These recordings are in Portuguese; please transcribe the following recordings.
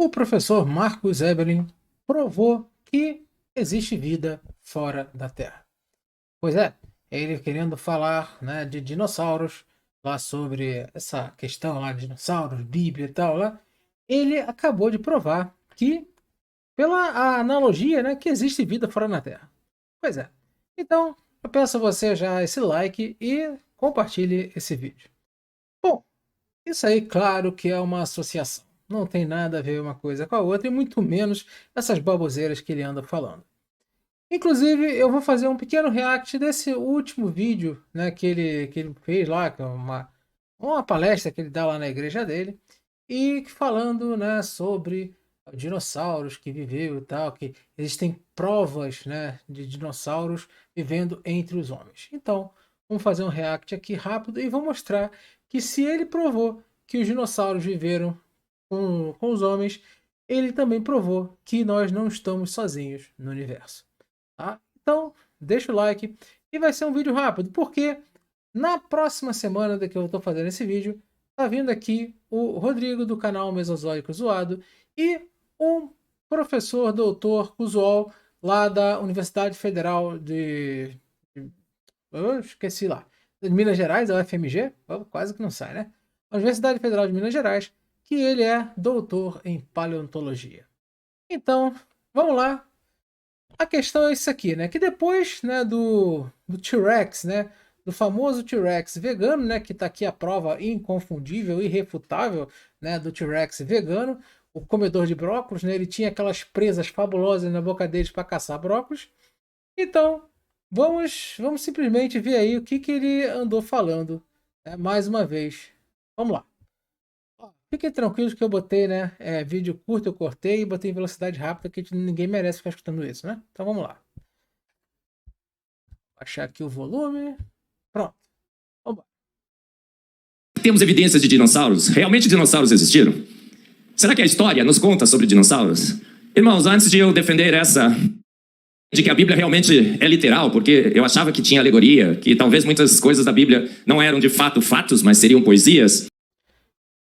O professor Marcus Eberlin provou que existe vida fora da Terra. Pois é, ele querendo falar, né, de dinossauros, lá sobre essa questão lá de dinossauros, Bíblia e tal, lá, ele acabou de provar que, pela analogia, né, que existe vida fora da Terra. Pois é. Então, eu peço a você já esse like e compartilhe esse vídeo. Bom, isso aí, claro que é uma associação. Não tem nada a ver uma coisa com a outra, e muito menos essas baboseiras que ele anda falando. Inclusive, eu vou fazer um pequeno react desse último vídeo, né, que ele fez lá, que é uma palestra que ele dá lá na igreja dele, e falando, né, sobre dinossauros que viveu e tal, que existem provas, né, de dinossauros vivendo entre os homens. Então, vamos fazer um react aqui rápido e vou mostrar que se ele provou que os dinossauros viveram com os homens, ele também provou que nós não estamos sozinhos no universo. Tá? Então, deixa o like e vai ser um vídeo rápido, porque na próxima semana que eu estou fazendo esse vídeo, tá vindo aqui o Rodrigo do canal Mesozoico Zoado e um professor doutor Usual lá da Universidade Federal eu esqueci lá, de Minas Gerais, a UFMG, quase que não sai, né? A Universidade Federal de Minas Gerais, que ele é doutor em paleontologia. Então, vamos lá. A questão é isso aqui, né? Que depois, né, do T-Rex, né? Do famoso T-Rex vegano, né? Que tá aqui a prova inconfundível, irrefutável, né? Do T-Rex vegano, o comedor de brócolis, né? Ele tinha aquelas presas fabulosas na boca deles para caçar brócolis. Então, vamos simplesmente ver aí o que ele andou falando, né, mais uma vez. Vamos lá. Fiquem tranquilos que eu botei, né? Vídeo curto eu cortei e botei em velocidade rápida, que ninguém merece ficar escutando isso, né? Então vamos lá. Baixar aqui o volume. Pronto. Vamos lá. Temos evidências de dinossauros? Realmente dinossauros existiram? Será que a história nos conta sobre dinossauros? Irmãos, antes de eu defender essa de que a Bíblia realmente é literal, porque eu achava que tinha alegoria, que talvez muitas coisas da Bíblia não eram de fato fatos, mas seriam poesias.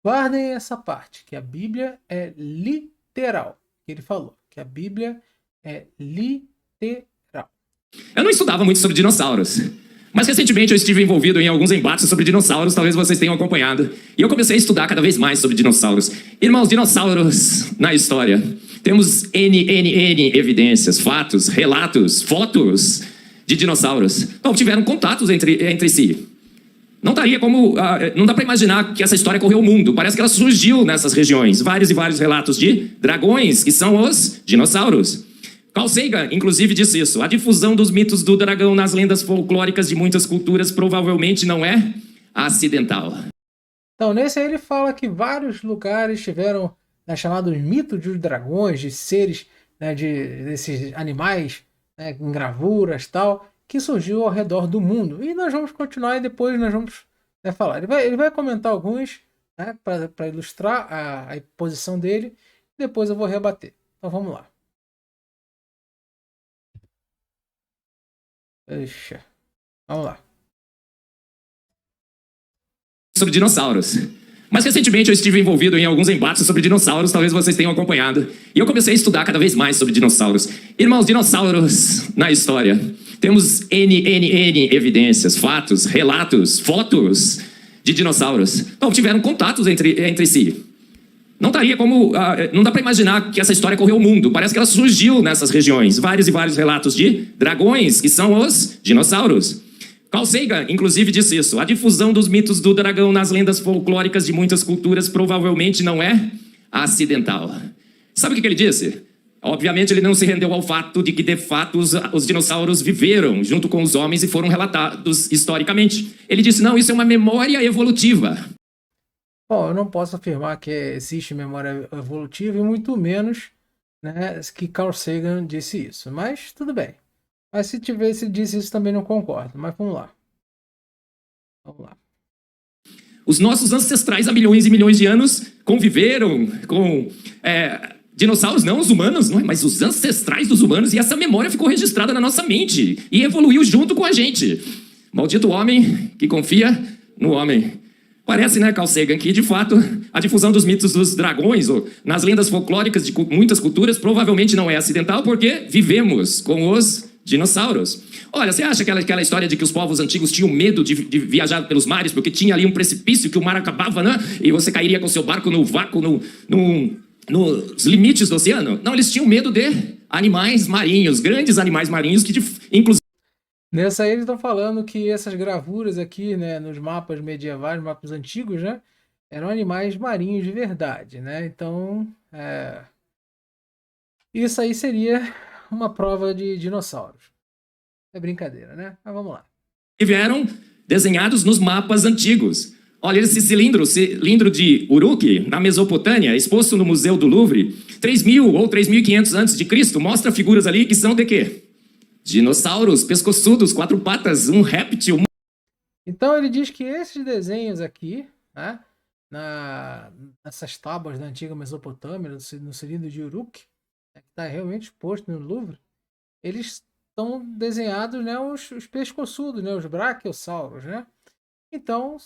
Guardem essa parte, que a Bíblia é literal. Que ele falou, que a Bíblia é literal. Eu não estudava muito sobre dinossauros, mas recentemente eu estive envolvido em alguns embates sobre dinossauros, talvez vocês tenham acompanhado, e eu comecei a estudar cada vez mais sobre dinossauros. Irmãos, dinossauros na história, temos N evidências, fatos, relatos, fotos de dinossauros. Então, tiveram contatos entre si. Não dá para imaginar que essa história correu o mundo. Parece que ela surgiu nessas regiões. Vários e vários relatos de dragões, que são os dinossauros. Carl Sagan, inclusive, disse isso. A difusão dos mitos do dragão nas lendas folclóricas de muitas culturas provavelmente não é acidental. Então, nesse aí ele fala que vários lugares tiveram, né, chamados mitos dos dragões, de seres, né, desses animais, né, em gravuras e tal, que surgiu ao redor do mundo. E nós vamos continuar e depois nós vamos, né, falar. Ele vai comentar alguns, né, para ilustrar a posição dele, e depois eu vou rebater. Então vamos lá. Deixa. Vamos lá. Sobre dinossauros. Mas recentemente eu estive envolvido em alguns embates sobre dinossauros, talvez vocês tenham acompanhado, e eu comecei a estudar cada vez mais sobre dinossauros. Irmãos, dinossauros na história, temos N evidências, fatos, relatos, fotos de dinossauros. Então, tiveram contatos entre si. Não dá para imaginar que essa história correu o mundo. Parece que ela surgiu nessas regiões. Vários e vários relatos de dragões, que são os dinossauros. Carl Sagan, inclusive, disse isso. A difusão dos mitos do dragão nas lendas folclóricas de muitas culturas provavelmente não é acidental. Sabe o que ele disse? Obviamente, ele não se rendeu ao fato de que, de fato, os dinossauros viveram junto com os homens e foram relatados historicamente. Ele disse, não, isso é uma memória evolutiva. Bom, eu não posso afirmar que existe memória evolutiva e muito menos, né, que Carl Sagan disse isso. Mas tudo bem. Mas se disse isso, também não concordo. Mas vamos lá. Vamos lá. Os nossos ancestrais há milhões e milhões de anos conviveram com dinossauros, não os humanos, não é? Mas os ancestrais dos humanos, e essa memória ficou registrada na nossa mente e evoluiu junto com a gente. Maldito homem que confia no homem. Parece, né, Carl Sagan, que de fato a difusão dos mitos dos dragões ou nas lendas folclóricas de muitas culturas provavelmente não é acidental porque vivemos com os dinossauros. Olha, você acha aquela história de que os povos antigos tinham medo de viajar pelos mares porque tinha ali um precipício que o mar acabava, né? E você cairia com seu barco no vácuo, nos limites do oceano? Não, eles tinham medo de animais marinhos, grandes animais marinhos que, inclusive, Nessa aí eles estão falando que essas gravuras aqui, né, nos mapas medievais, mapas antigos, né, eram animais marinhos de verdade, né? Então, isso aí seria uma prova de dinossauros. É brincadeira, né? Mas vamos lá. eram desenhados nos mapas antigos. Olha, esse cilindro de Uruk, na Mesopotâmia, exposto no Museu do Louvre, 3.000 ou 3.500 a.C., mostra figuras ali que são de quê? Dinossauros, pescoçudos, quatro patas, um réptil. Então ele diz que esses desenhos aqui, né, nessas tábuas da antiga Mesopotâmia, no cilindro de Uruk, né, que está realmente exposto no Louvre, eles estão desenhados, né, os pescoçudos, né, os braquiosauros, né? Então,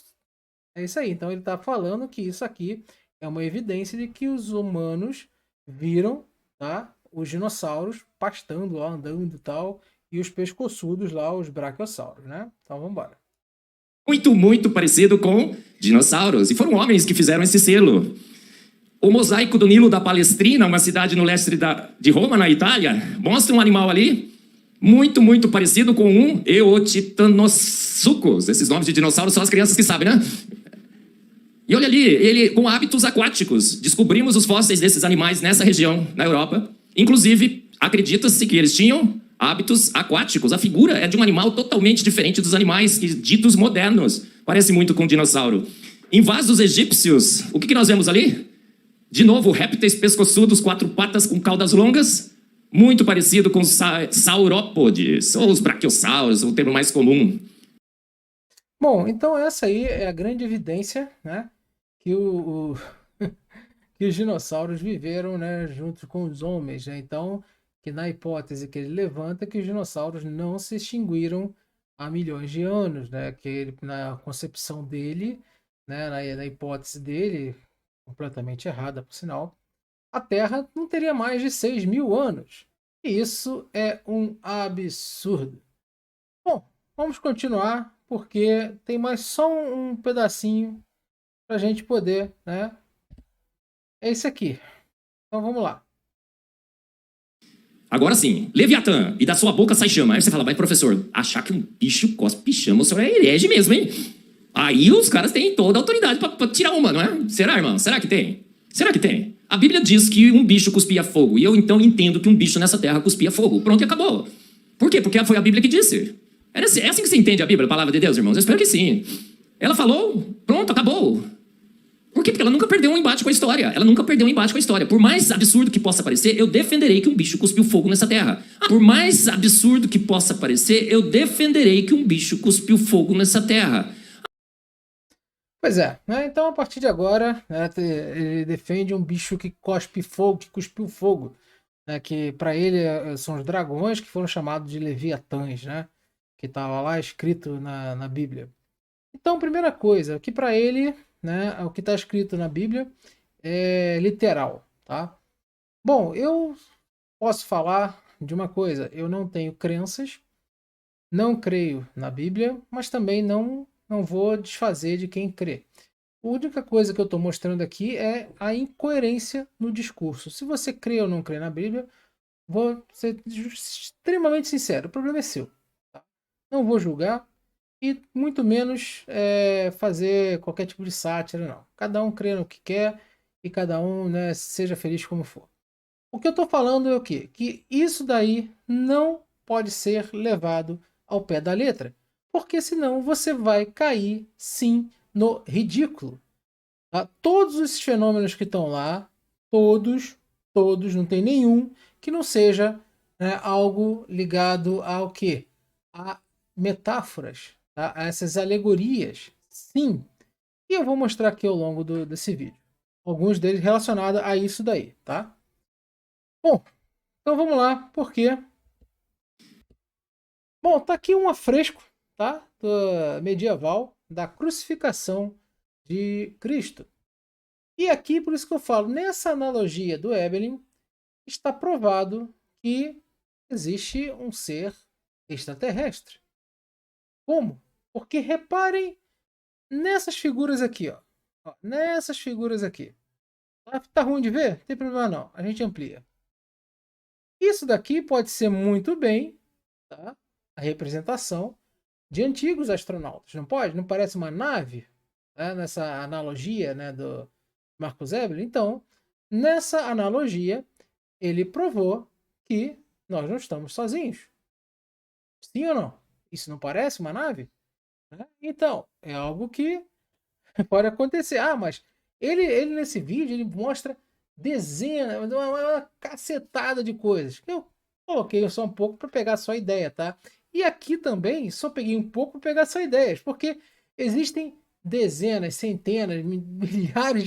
é isso aí. Então ele está falando que isso aqui é uma evidência de que os humanos viram, tá, os dinossauros pastando lá, andando e tal, e os pescoçudos lá, os braquiosauros, né? Então vamos embora. Muito, muito parecido com dinossauros. E foram homens que fizeram esse selo. O mosaico do Nilo da Palestrina, uma cidade no leste de Roma, na Itália, mostra um animal ali muito, muito parecido com um Eotitanossucos. Esses nomes de dinossauros são as crianças que sabem, né? E olha ali, ele com hábitos aquáticos. Descobrimos os fósseis desses animais nessa região, na Europa. Inclusive, acredita-se que eles tinham hábitos aquáticos. A figura é de um animal totalmente diferente dos animais ditos modernos. Parece muito com um dinossauro. Em vasos egípcios, o que nós vemos ali? De novo, répteis pescoçudos, quatro patas com caudas longas. Muito parecido com os saurópodes, ou os braquiossauros, o termo mais comum. Bom, então essa aí é a grande evidência, né, que que os dinossauros viveram, né, junto com os homens, né? Então, que na hipótese que ele levanta, que os dinossauros não se extinguiram há milhões de anos, né? Que ele, na concepção dele, né, na hipótese dele, completamente errada, por sinal, a Terra não teria mais de 6.000 anos. E isso é um absurdo. Bom, vamos continuar, porque tem mais só um pedacinho para a gente poder, né? É esse aqui. Então vamos lá. Agora sim, Leviatã, e da sua boca sai chama. Aí você fala, vai professor, achar que um bicho cospe chama, o senhor é herege mesmo, hein? Aí os caras têm toda a autoridade pra tirar uma, não é? Será, irmão? Será que tem? Será que tem? A Bíblia diz que um bicho cuspia fogo, e eu então entendo que um bicho nessa terra cuspia fogo. Pronto, e acabou. Por quê? Porque foi a Bíblia que disse. É assim que você entende a Bíblia, a palavra de Deus, irmãos? Eu espero que sim. Ela falou, pronto, acabou. Por quê? Porque ela nunca perdeu um embate com a história. Ela nunca perdeu um embate com a história. Por mais absurdo que possa parecer, eu defenderei que um bicho cuspiu fogo nessa terra. Por mais absurdo que possa parecer, eu defenderei que um bicho cuspiu fogo nessa terra. Pois é, né? Então a partir de agora, né, ele defende um bicho que cospe fogo, que cuspiu fogo, né? Que para ele são os dragões que foram chamados de leviatãs, né? Que estava lá escrito na Bíblia. Então, primeira coisa, que para ele, né, o que está escrito na Bíblia é literal, tá? Bom, eu posso falar de uma coisa, eu não tenho crenças, não creio na Bíblia, mas também não vou desfazer de quem crê. A única coisa que eu estou mostrando aqui é a incoerência no discurso. Se você crê ou não crê na Bíblia, vou ser extremamente sincero, o problema é seu. Tá? Não vou julgar e muito menos fazer qualquer tipo de sátira, não. Cada um crê no que quer e cada um, né, seja feliz como for. O que eu estou falando é o quê? Que isso daí não pode ser levado ao pé da letra, porque senão você vai cair, sim, no ridículo. Tá? Todos esses fenômenos que estão lá, todos, não tem nenhum que não seja, né, algo ligado ao quê? A metáforas, tá? A essas alegorias, sim. E eu vou mostrar aqui ao longo desse vídeo. Alguns deles relacionados a isso daí, tá? Bom, então vamos lá, porque... Bom, tá aqui um afresco, tá? Medieval, da crucificação de Cristo. E aqui, por isso que eu falo, nessa analogia do Evelyn, está provado que existe um ser extraterrestre. Como? Porque reparem nessas figuras aqui, ó. Nessas figuras aqui. Tá ruim de ver? Não tem problema não. A gente amplia. Isso daqui pode ser muito bem, tá? A representação de antigos astronautas. Não pode? Não parece uma nave? Né? Nessa analogia, né, do Marcos Evelyn. Então, nessa analogia, ele provou que nós não estamos sozinhos. Sim ou não? Isso não parece uma nave? Né? Então, é algo que pode acontecer. Ah, mas ele nesse vídeo ele mostra dezenas, uma cacetada de coisas. Eu coloquei só um pouco para pegar só a ideia, tá? E aqui também só peguei um pouco para pegar só ideias, porque existem dezenas, centenas, milhares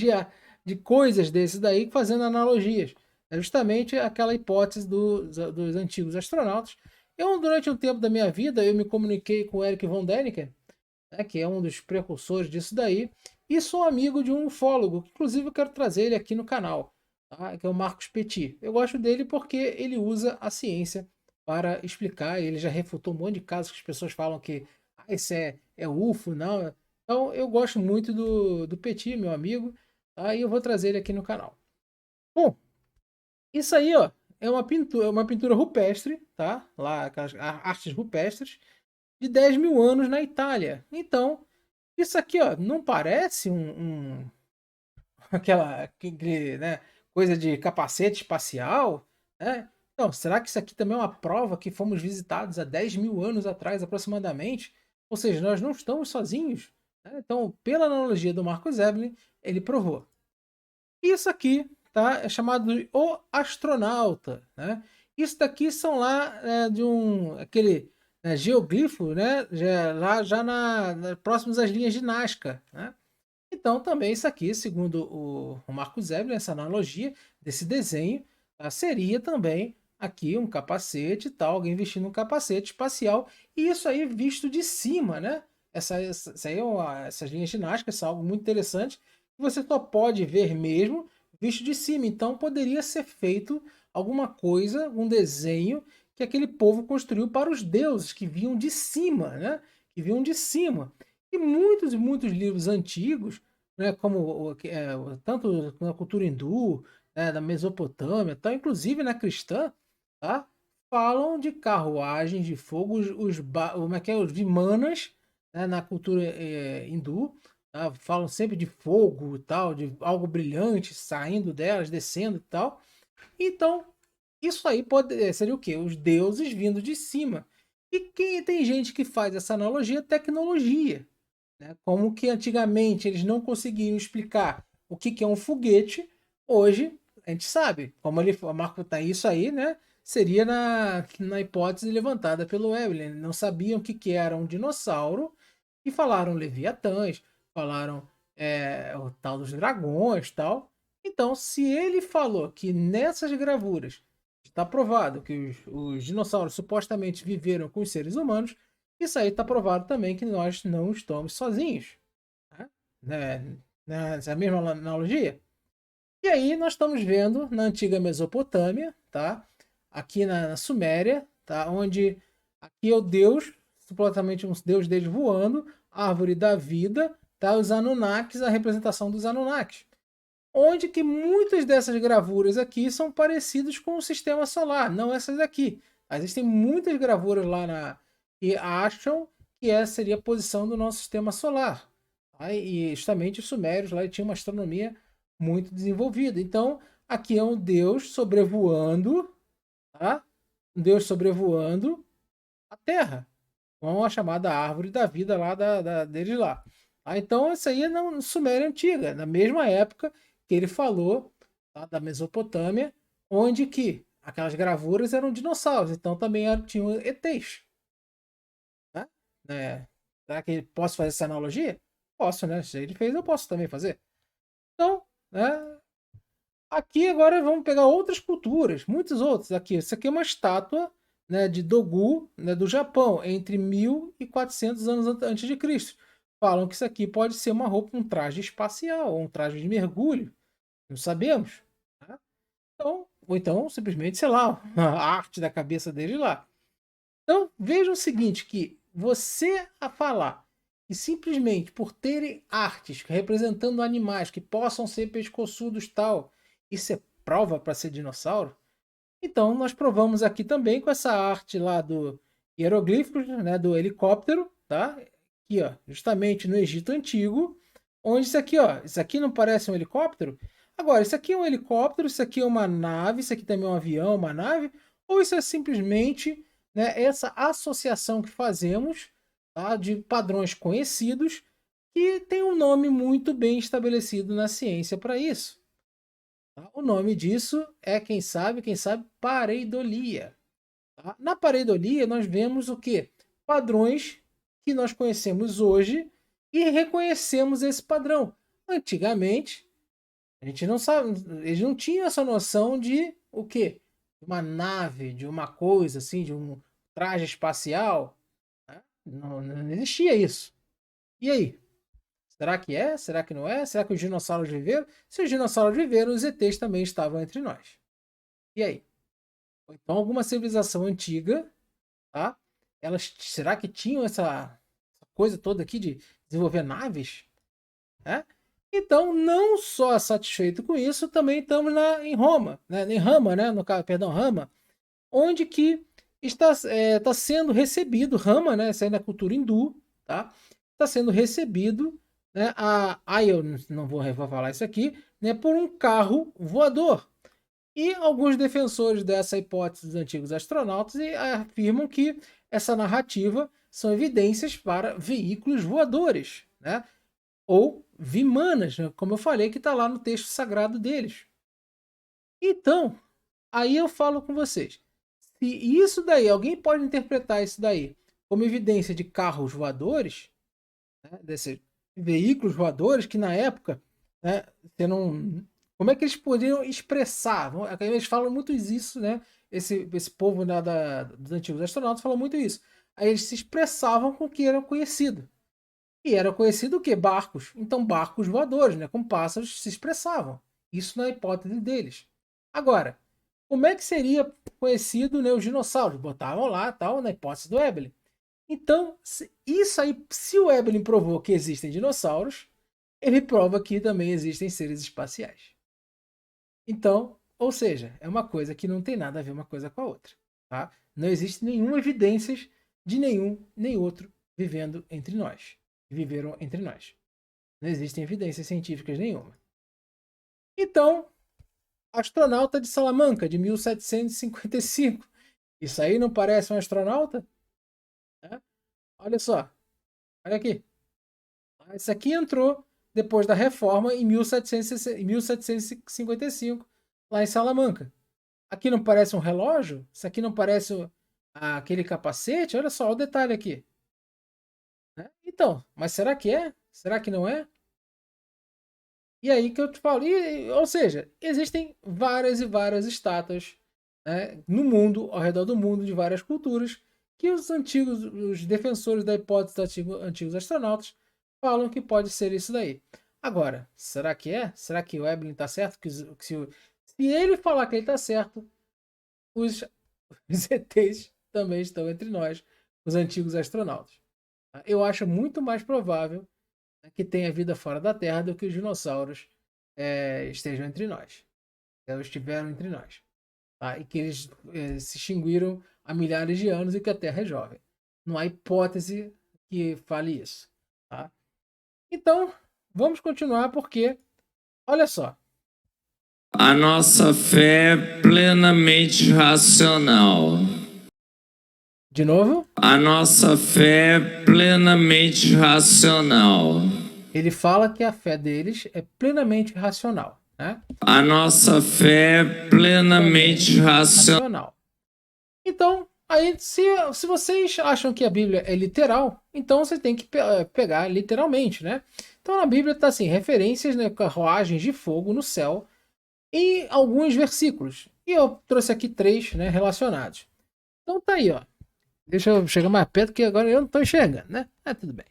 de coisas desses daí fazendo analogias. É justamente aquela hipótese dos antigos astronautas. Eu, durante um tempo da minha vida, eu me comuniquei com o Eric von Däniken, né, que é um dos precursores disso daí, e sou amigo de um ufólogo, que inclusive eu quero trazer ele aqui no canal, tá, que é o Marcos Petit. Eu gosto dele porque ele usa a ciência para explicar, ele já refutou um monte de casos que as pessoas falam que isso é UFO, não. Então eu gosto muito do Petit, meu amigo, tá, e eu vou trazer ele aqui no canal. Bom, isso aí, ó, é uma pintura rupestre, tá? Lá, aquelas artes rupestres, de 10 mil anos na Itália. Então, isso aqui, ó, não parece né, coisa de capacete espacial, né? Então, será que isso aqui também é uma prova que fomos visitados há 10 mil anos atrás, aproximadamente? Ou seja, nós não estamos sozinhos. Né? Então, pela analogia do Marcos Evelyn, ele provou. Isso aqui, tá, é chamado de o astronauta, né? Isso daqui são lá de aquele geoglifo, né? Lá já próximos às linhas de Nazca, né? Então também isso aqui, segundo o Marcos Evelyn, essa analogia desse desenho, tá, seria também aqui um capacete e tal, alguém vestindo um capacete espacial, e isso aí visto de cima, né? Essa aí essas linhas ginásticas são algo muito interessante, que você só pode ver mesmo visto de cima. Então poderia ser feito alguma coisa, um desenho que aquele povo construiu para os deuses que vinham de cima, né? Que vinham de cima. E muitos e muitos livros antigos, né, como tanto na cultura hindu, né, da Mesopotâmia, tal, inclusive na cristã, tá, falam de carruagens de fogo, como é que é, os vimanas, né, na cultura hindu, tá, falam sempre de fogo e tal, de algo brilhante saindo delas, descendo e tal. Então, isso aí seria o quê? Os deuses vindo de cima. E quem tem gente que faz essa analogia, tecnologia, né? Como que antigamente eles não conseguiam explicar o que é um foguete, hoje a gente sabe. Como ele Marco tá isso aí, né? Seria na hipótese levantada pelo Evelyn. Não sabiam o que era um dinossauro e falaram leviatãs, falaram o tal dos dragões, tal. Então, se ele falou que nessas gravuras está provado que os dinossauros supostamente viveram com os seres humanos, isso aí está provado também que nós não estamos sozinhos. Tá? Essa mesma analogia? E aí nós estamos vendo na antiga Mesopotâmia, tá? Aqui na Suméria, tá? Onde aqui é o Deus, supostamente um Deus deles voando, árvore da vida, tá? Os Anunnakis, a representação dos Anunnakis. Onde que muitas dessas gravuras aqui são parecidas com o sistema solar, não essas daqui. Existem muitas gravuras lá que acham que essa seria a posição do nosso sistema solar. Tá? E justamente os sumérios lá tinham uma astronomia muito desenvolvida. Então, aqui é um Deus sobrevoando, tá? Um Deus sobrevoando a Terra, com a chamada árvore da vida lá deles lá. Tá? Então, isso aí é na Suméria antiga, na mesma época que ele falou, tá, da Mesopotâmia, onde que aquelas gravuras eram dinossauros, então também tinham ETs. Né? Será que posso fazer essa analogia? Posso, né? Se ele fez, eu posso também fazer. Então, né? Aqui agora vamos pegar outras culturas, muitos outros. Aqui, isso aqui é uma estátua, né, de Dogu, né, do Japão, entre 1400 anos antes de Cristo. falam que isso aqui pode ser uma roupa, um traje espacial, ou um traje de mergulho. Não sabemos. Tá? Então, ou então, simplesmente, sei lá, a arte da cabeça dele lá. Então, veja o seguinte, que você a falar e simplesmente por terem artes representando animais que possam ser pescoçudos tal, isso é prova para ser dinossauro? Então, nós provamos aqui também com essa arte lá do hieroglífico, né, do helicóptero, tá? Aqui, ó, justamente no Egito Antigo, onde isso aqui, ó, isso aqui não parece um helicóptero? Agora, isso aqui é um helicóptero, isso aqui é uma nave, isso aqui também é um avião, uma nave, ou isso é simplesmente, né, essa associação que fazemos, tá, de padrões conhecidos que tem um nome muito bem estabelecido na ciência para isso. Tá? O nome disso é, quem sabe, pareidolia. Tá? Na pareidolia, nós vemos o que? Padrões que nós conhecemos hoje e reconhecemos esse padrão. Antigamente, a gente não sabe, eles não tinham essa noção de o quê? Uma nave, de uma coisa assim, de um traje espacial. Né? Não existia isso. E aí? Será que é? Será que não é? Será que os dinossauros viveram? Se os dinossauros viveram, os ETs também estavam entre nós. E aí? Ou então alguma civilização antiga, tá? Elas, será que tinham essa coisa toda aqui de desenvolver naves? É? Então, não só satisfeito com isso, também estamos em Roma, né? Em Rama, né? No caso, perdão, Rama, onde que está sendo recebido Rama, né? Essa aí na cultura hindu, tá? Está sendo recebido, né? Eu não vou falar isso aqui, né? Por um carro voador. E alguns defensores dessa hipótese dos antigos astronautas afirmam que essa narrativa são evidências para veículos voadores, né? Ou vimanas, né? Como eu falei, que está lá no texto sagrado deles. Então, aí eu falo com vocês. Se isso daí, alguém pode interpretar isso daí como evidência de carros voadores, né? Desses veículos voadores que na época, né, você não, como é que eles poderiam expressar? Eles falam muito isso, né? Esse povo dos antigos astronautas fala muito isso. Aí eles se expressavam com o que era conhecido. E era conhecido o quê? Barcos. Então, barcos voadores, né? Com pássaros se expressavam. Isso na hipótese deles. Agora, como é que seria conhecido, né, os dinossauros? Botavam lá, tal, na hipótese do Veblen. Então, isso aí, se o Veblen provou que existem dinossauros, ele prova que também existem seres espaciais. Então, ou seja, é uma coisa que não tem nada a ver uma coisa com a outra. Tá? Não existe nenhuma evidência de nenhum nem outro vivendo entre nós. Viveram entre nós. Não existem evidências científicas nenhuma. Então, astronauta de Salamanca, de 1755. Isso aí não parece um astronauta? É? Olha só. Olha aqui. Esse aqui entrou depois da reforma em 1755, lá em Salamanca. Aqui não parece um relógio? Isso aqui não parece aquele capacete? Olha só o detalhe aqui. Né? Então, mas será que é? Será que não é? E aí que eu te falo, ou seja, existem várias e várias estátuas, né, no mundo, ao redor do mundo, de várias culturas, que os defensores da hipótese dos antigos astronautas falam que pode ser isso daí. Agora, será que é? Será que o Veblen está certo? Se ele falar que ele está certo, os, os ETs também estão entre nós, os antigos astronautas. Eu acho muito mais provável que tenha vida fora da Terra do que os dinossauros estejam entre nós. Eles estiveram entre nós. Tá? E que eles se extinguiram há milhares de anos e que a Terra é jovem. Não há hipótese que fale isso. Tá? Então, vamos continuar porque, olha só. A nossa fé é plenamente racional. De novo? A nossa fé é plenamente racional. Ele fala que a fé deles é plenamente racional. Né? A nossa fé é plenamente racional. Então, aí, se vocês acham que a Bíblia é literal, então você tem que pegar literalmente, né? Então na Bíblia está assim, referências, né, carruagens de fogo no céu em alguns versículos. E eu trouxe aqui 3, né, relacionados. Então tá aí, ó. Deixa eu chegar mais perto que agora eu não estou enxergando, né? Tudo bem.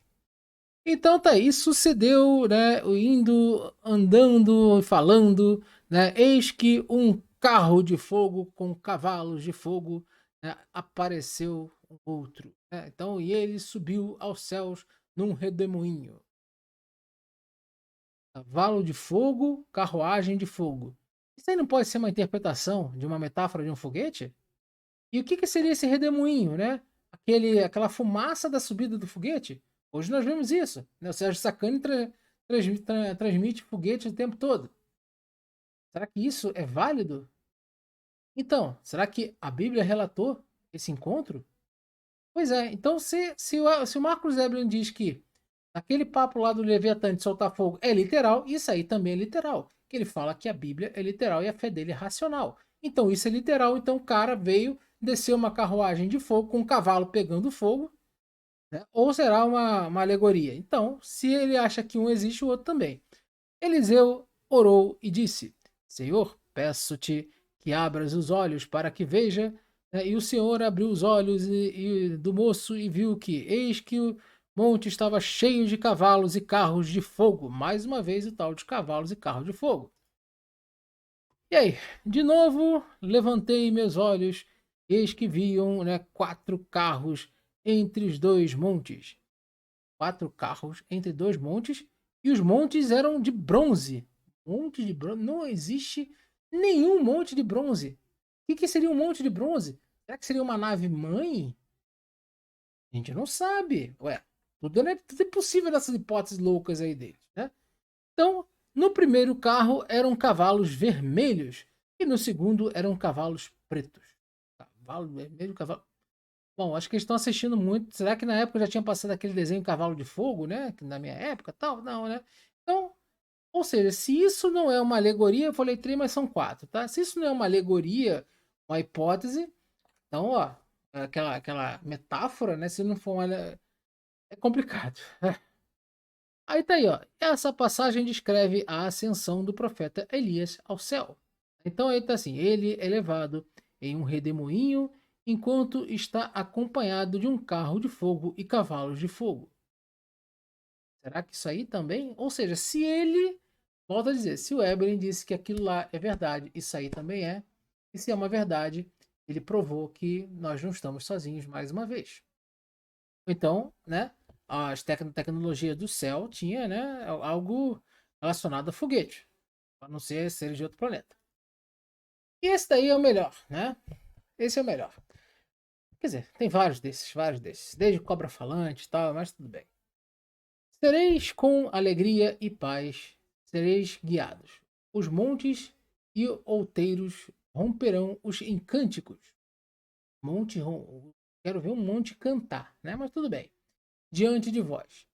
Então tá aí, sucedeu, né, indo, andando, falando, né, eis que um carro de fogo com cavalos de fogo, né, apareceu um outro, né, então e ele subiu aos céus num redemoinho. Cavalo de fogo, carruagem de fogo. Isso aí não pode ser uma interpretação de uma metáfora de um foguete? E o que seria esse redemoinho, né? Aquela fumaça da subida do foguete? Hoje nós vemos isso, né? O Sérgio Sacani transmite foguete o tempo todo. Será que isso é válido? Então, será que a Bíblia relatou esse encontro? Pois é, então se o Marcos Eblin diz que aquele papo lá do Leviatã de soltar fogo é literal, isso aí também é literal. Que ele fala que a Bíblia é literal e a fé dele é racional. Então isso é literal, então o cara veio, desceu uma carruagem de fogo com um cavalo pegando fogo, né? Ou será uma alegoria? Então, se ele acha que um existe, o outro também. Eliseu orou e disse: Senhor, peço-te que abras os olhos para que veja. E o Senhor abriu os olhos do moço e viu que, eis que o monte estava cheio de cavalos e carros de fogo. Mais uma vez, o tal de cavalos e carros de fogo. E aí, de novo, levantei meus olhos, eis que viam, né, 4 carros entre os 2 montes. 4 carros entre 2 montes, e os montes eram de bronze. Monte de bronze. Não existe nenhum monte de bronze. O que seria um monte de bronze? Será que seria uma nave mãe? A gente não sabe. Ué, tudo é possível nessas hipóteses loucas aí deles, né? Então, no primeiro carro eram cavalos vermelhos e no segundo eram cavalos pretos. Cavalo vermelho, cavalo. Bom, acho que eles estão assistindo muito. Será que na época já tinha passado aquele desenho Cavalo de Fogo, né? Que na minha época tal? Não, né? Então, ou seja, se isso não é uma alegoria, eu falei 3, mas são 4, tá? Se isso não é uma alegoria, uma hipótese, então, ó, aquela metáfora, né? Se não for uma. É complicado. Aí tá aí, ó. Essa passagem descreve a ascensão do profeta Elias ao céu. Então aí tá assim: ele é levado em um redemoinho enquanto está acompanhado de um carro de fogo e cavalos de fogo. Será que isso aí também? Ou seja, se ele, volta a dizer, se o Eberlin disse que aquilo lá é verdade, isso aí também é. E se é uma verdade, ele provou que nós não estamos sozinhos mais uma vez. Então, né, as tecnologias do céu tinha, né, algo relacionado a foguete, para não ser seres de outro planeta. E esse daí é o melhor, né? Esse é o melhor. Quer dizer, tem vários desses. Desde cobra falante e tal, mas tudo bem. Sereis com alegria e paz, sereis guiados. Os montes e outeiros romperão os encânticos. Monte, quero ver um monte cantar, né? Mas tudo bem. Diante de vós.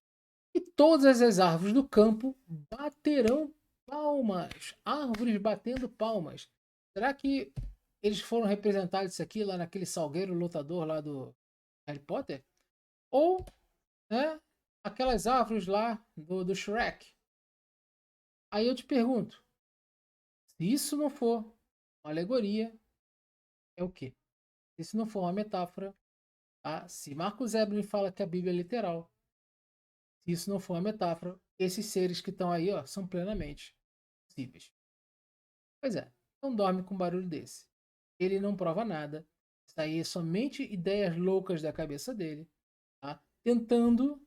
E todas as árvores do campo baterão palmas. Árvores batendo palmas. Será que eles foram representados isso aqui lá naquele salgueiro lutador lá do Harry Potter? Ou, né, aquelas árvores lá do Shrek? Aí eu te pergunto, se isso não for uma alegoria, é o quê? Se isso não for uma metáfora, tá? Se Marcos Eblin fala que a Bíblia é literal, se isso não for uma metáfora, esses seres que estão aí, ó, são plenamente possíveis. Pois é, não dorme com um barulho desse. Ele não prova nada. Isso aí é somente ideias loucas da cabeça dele, tá? Tentando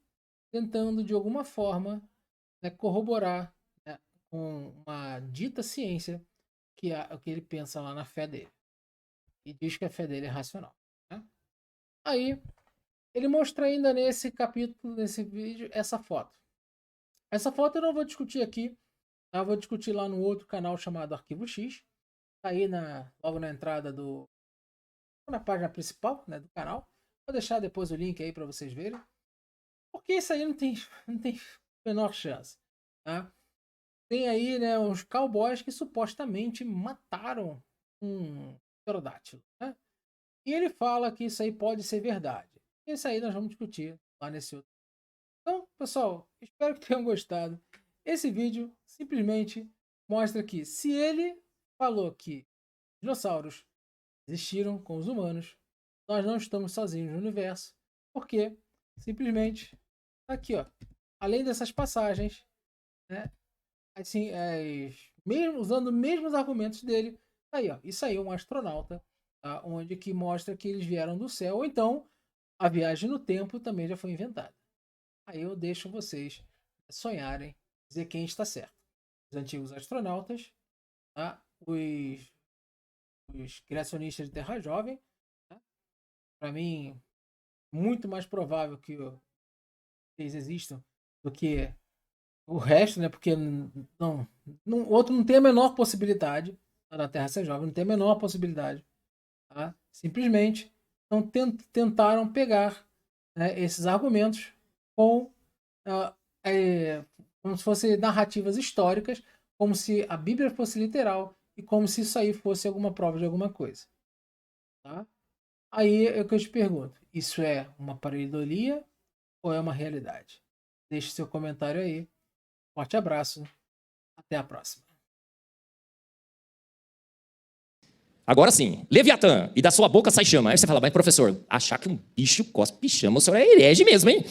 de alguma forma, né, corroborar, né, com uma dita ciência que ele pensa lá na fé dele. E diz que a fé dele é racional, né? Aí, ele mostra ainda nesse capítulo, nesse vídeo, essa foto. Essa foto eu não vou discutir aqui, tá? Eu vou discutir lá no outro canal chamado Arquivo X. Tá aí logo na entrada na página principal, né, do canal. Vou deixar depois o link aí para vocês verem. Porque isso aí não tem menor chance, tá? Tem aí, né, uns cowboys que supostamente mataram um pterodátilo, né? E ele fala que isso aí pode ser verdade. Isso aí nós vamos discutir lá nesse outro. Então, pessoal, espero que tenham gostado. Esse vídeo simplesmente mostra que se ele falou que dinossauros existiram com os humanos, nós não estamos sozinhos no universo, porque simplesmente tá aqui, ó, além dessas passagens, né, assim, mesmo usando os mesmos argumentos dele, aí, ó, isso aí é um astronauta, tá, onde que mostra que eles vieram do céu, ou então a viagem no tempo também já foi inventada. Aí eu deixo vocês sonharem, dizer quem está certo. Os antigos astronautas, tá? Os criacionistas de Terra Jovem, tá? Para mim, muito mais provável que eles existam do que o resto, né? Porque outro não tem a menor possibilidade, tá? Da Terra ser jovem, não tem a menor possibilidade, tá? Simplesmente não tentaram pegar, né, esses argumentos com como se fossem narrativas históricas, como se a Bíblia fosse literal e como se isso aí fosse alguma prova de alguma coisa, tá? Aí é o que eu te pergunto, isso é uma pareidolia ou é uma realidade? Deixe seu comentário aí. Forte abraço. Até a próxima. Agora sim, Leviatã, e da sua boca sai chama. Aí você fala, mas professor, achar que um bicho cospe chama, o senhor é herege mesmo, hein?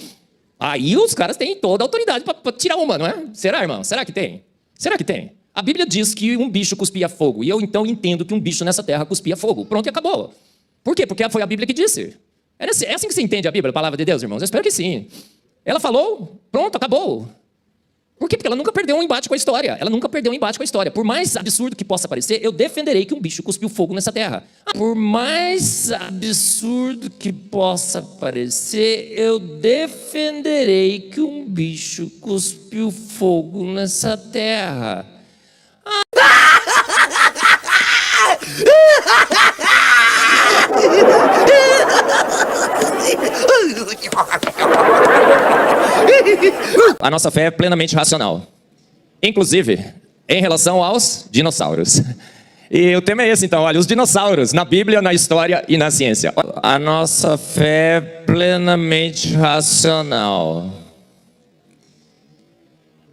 Aí os caras têm toda a autoridade para tirar uma, não é? Será, irmão? Será que tem? Será que tem? A Bíblia diz que um bicho cuspia fogo, e eu então entendo que um bicho nessa terra cuspia fogo. Pronto, e acabou. Por quê? Porque foi a Bíblia que disse. É assim que você entende a Bíblia, a palavra de Deus, irmãos? Eu espero que sim. Ela falou, pronto, acabou. Por quê? Porque ela nunca perdeu um embate com a história. Ela nunca perdeu um embate com a história. Por mais absurdo que possa parecer, eu defenderei que um bicho cuspiu fogo nessa terra. Por mais absurdo que possa parecer, eu defenderei que um bicho cuspiu fogo nessa terra. A nossa fé é plenamente racional, inclusive em relação aos dinossauros. E o tema é esse, então, olha, os dinossauros na Bíblia, na história e na ciência. A nossa fé é plenamente racional,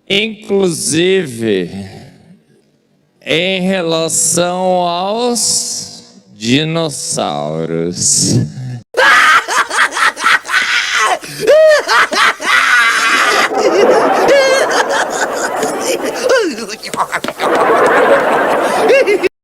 inclusive em relação aos dinossauros.